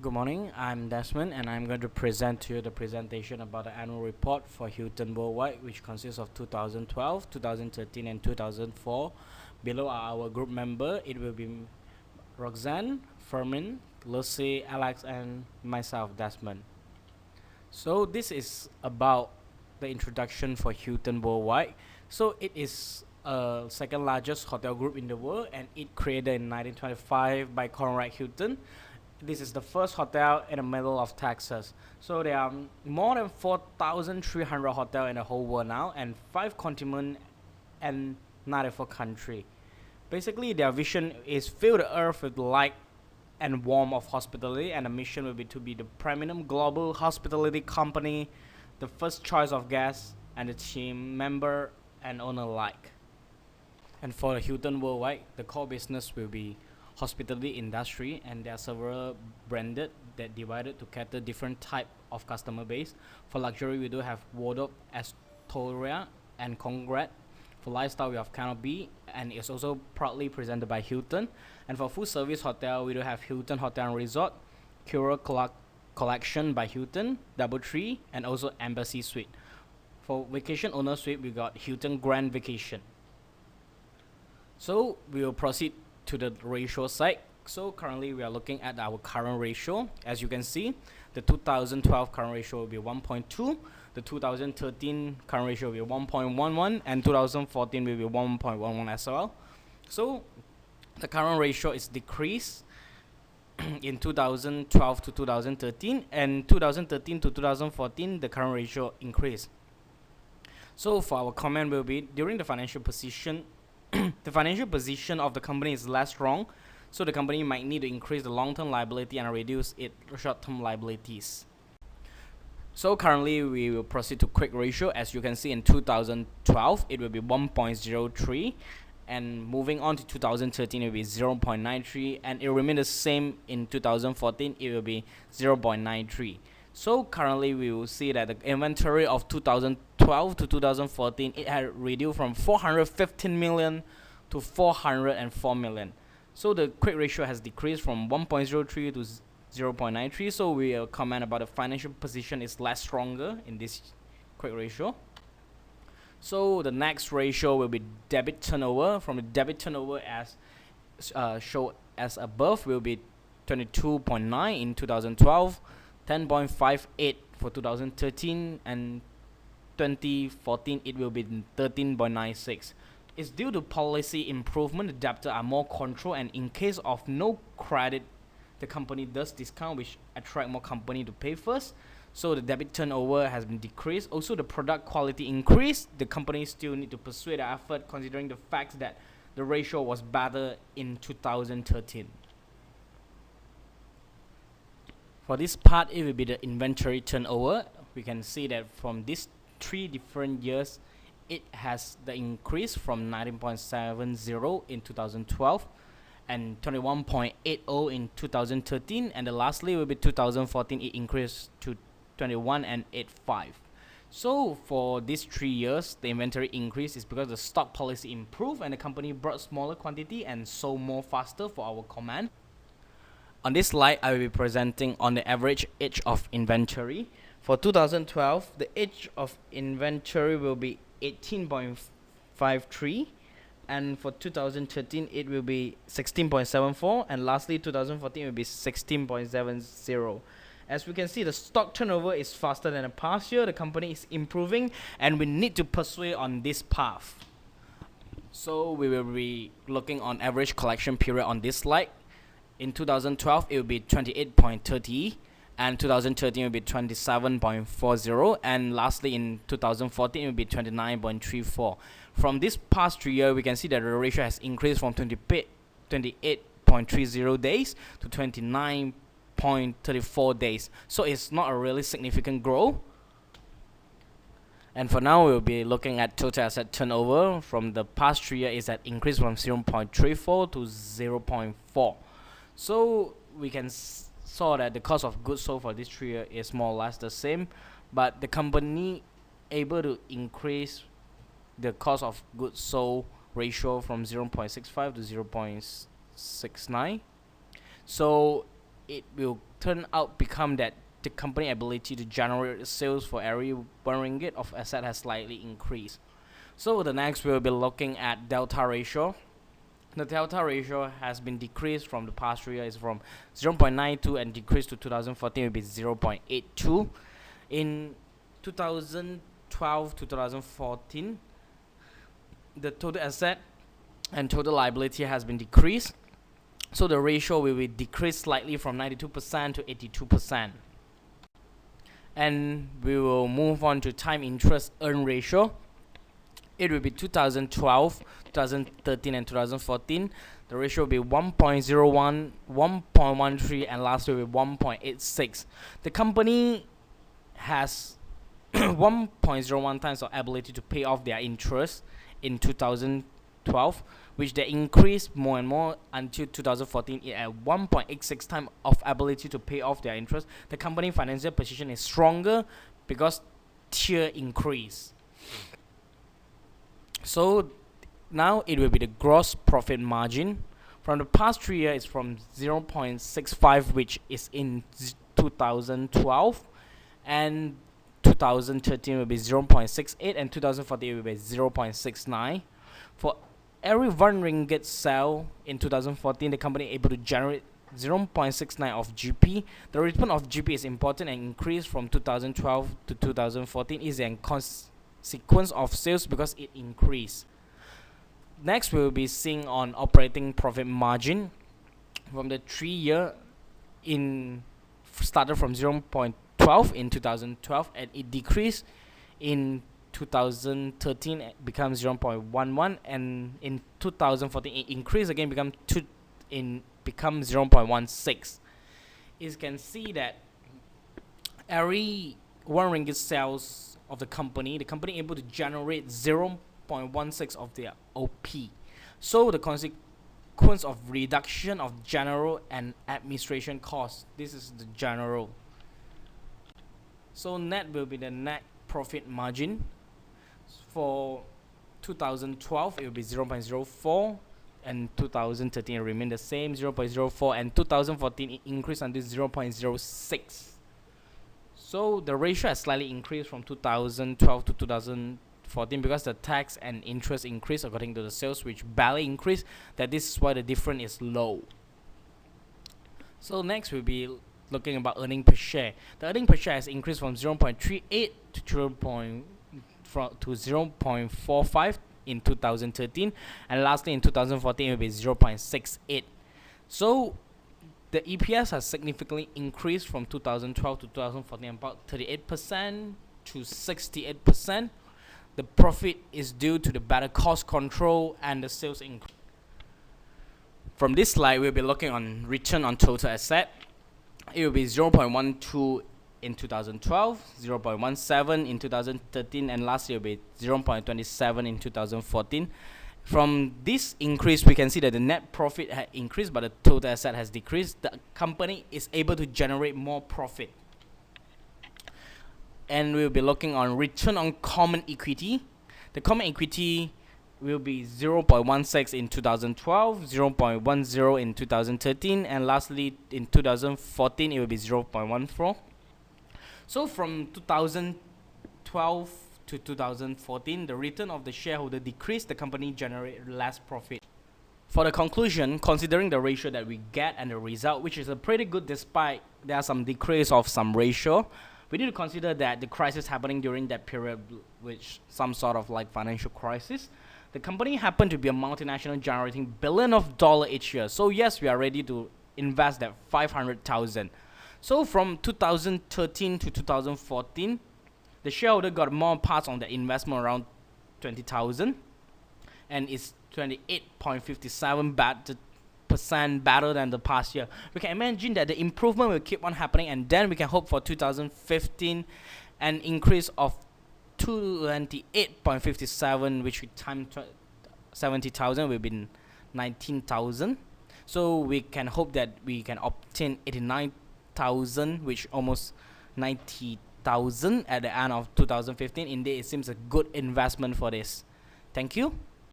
Good morning, I'm Desmond and I'm going to present to you the presentation about the annual report for Hilton Worldwide, which consists of 2012, 2013 and 2004. Below are our group member. It will be Roxanne, Fermin, Lucy, Alex and myself, Desmond. So this is about the introduction for Hilton Worldwide. So it is second largest hotel group in the world, and it created in 1925 by Conrad Hilton. This is the first hotel in the middle of Texas. So there are more than 4,300 hotels in the whole world now, and 5 continents and 94 countries. Basically, their vision is fill the earth with light and warmth of hospitality, and the mission will be to be the preeminent global hospitality company, the first choice of guests and the team member and owner alike. And for the Hilton Worldwide, the core business will be hospitality industry, and there are several branded that divided to cater different type of customer base. For luxury, we do have Wardrobe, Astoria, and Conrad. For lifestyle, we have Canopy, and it's also proudly presented by Hilton. And for full service hotel, we do have Hilton Hotel and Resort, Cura Collection by Hilton, DoubleTree, and also Embassy Suite. For vacation owner suite, we got Hilton Grand Vacation. So we will proceed to the ratio side. So currently we are looking at our current ratio. As you can see, the 2012 current ratio will be 1.2, the 2013 current ratio will be 1.11, and 2014 will be 1.11 as well. So the current ratio is decreased in 2012 to 2013, and 2013 to 2014 the current ratio increased. So for our comment will be, during the financial position the financial position of the company is less strong, so the company might need to increase the long-term liability and reduce its short-term liabilities. So currently we will proceed to quick ratio. As you can see, in 2012 it will be 1.03, and moving on to 2013 it will be 0.93, and it will remain the same in 2014. It will be 0.93. So currently we will see that the inventory of 2012 to 2014, it had reduced from 415 million to 404 million. So the quick ratio has decreased from 1.03 to 0.93. So we will comment about the financial position is less stronger in this quick ratio. So the next ratio will be debit turnover. From the debit turnover, as shown as above, will be 22.9 in 2012, 10.58 for 2013, and 2014 it will be 13.96. It's due to policy improvement. The debtors are more controlled, and in case of no credit, the company does discount, which attract more company to pay first. So the debit turnover has been decreased. Also, the product quality increased. The company still need to pursue the effort, considering the fact that the ratio was better in 2013. For this part, it will be the inventory turnover. We can see that from these 3 different years, it has the increase from 19.70 in 2012 and 21.80 in 2013, and the lastly will be 2014. It increased to 21.85. So for these 3 years, the inventory increase is because the stock policy improved and the company brought smaller quantity and sold more faster for our command. On this slide, I will be presenting on the average age of inventory. For 2012, the age of inventory will be 18.53, and for 2013 it will be 16.74, and lastly 2014 will be 16.70. As we can see, the stock turnover is faster than the past year. The company is improving, and we need to pursue on this path. So we will be looking on average collection period on this slide. In 2012 it will be 28.30, and 2013 will be 27.40, and lastly in 2014 it will be 29.34. From this past 3 years, we can see that the ratio has increased from 28.30 days to 29.34 days. So it's not a really significant growth. And for now, we'll be looking at total asset turnover. From the past 3 years, is that increase from 0.34 to 0.4. So we can saw that the cost of goods sold for this 3 years is more or less the same, but the company able to increase the cost of goods sold ratio from 0.65 to 0.69. So it will turn out become that the company ability to generate sales for every 1 ringgit of asset has slightly increased. So the next we'll be looking at delta ratio. The delta ratio has been decreased from the past 3 years from 0.92 and decreased to 2014 will be 0.82. In 2012 to 2014, the total asset and total liability has been decreased. So the ratio will be decreased slightly from 92% to 82%. And we will move on to time interest earn ratio. It will be 2012, 2013, and 2014. The ratio will be 1.01, 1.13, and last will be 1.86. The company has 1.01 times of ability to pay off their interest in 2012, which they increased more and more until 2014 at 1.86 times of ability to pay off their interest. The company financial position is stronger because tier increase. So now it will be the gross profit margin. From the past 3 years, it's from 0.65, which is in 2012, and 2013 will be 0.68, and 2014 will be 0.69. For every 1 ringgit sale in 2014, the company able to generate 0.69 of GP. The return of GP is important and increased from 2012 to 2014 is a consequence of sales because it increased. Next, we will be seeing on operating profit margin. From the 3 year in started from 0.12 in 2012 and it decreased in 2013 it becomes 0.11, and in 2014 it increased again become 0.16. You can see that every 1 ringgit sales of the company able to generate 0.16 of their OP. So the consequence of reduction of general and administration costs. This is the general. So net will be the net profit margin. For 2012 it will be 0.04, and 2013 it remain the same 0.04, and 2014 it increased until 0.06. So the ratio has slightly increased from 2012 to 2014 because the tax and interest increased according to the sales, which barely increased. That this is why the difference is low. So next we'll be looking about earning per share. The earning per share has increased from 0.38 to 0.45 in 2013, and lastly in 2014 it will be 0.68. So the EPS has significantly increased from 2012 to 2014 about 38% to 68%. The profit is due to the better cost control and the sales increase. From this slide we'll be looking on return on total asset. It will be 0.12 in 2012, 0.17 in 2013, and last year will be 0.27 in 2014. From this increase, we can see that the net profit had increased, but the total asset has decreased. The company is able to generate more profit. And we'll be looking on return on common equity. The common equity will be 0.16 in 2012, 0.10 in 2013, and lastly in 2014 it will be 0.14. So from 2012 to 2014, the return of the shareholder decreased, the company generated less profit. For the conclusion, considering the ratio that we get and the result, which is a pretty good despite there are some decrease of some ratio, we need to consider that the crisis happening during that period, which some sort of like financial crisis, the company happened to be a multinational generating billion of dollar each year. So yes, we are ready to invest that 500,000. So from 2013 to 2014, the shareholder got more parts on the investment around 20,000, and it's 28.57% better than the past year. We can imagine that the improvement will keep on happening, and then we can hope for 2015 an increase of 28.57, which we time 70,000 will be 19,000. So we can hope that we can obtain 89,000, which almost 90,000 at the end of 2015. Indeed, it seems a good investment for this. Thank you.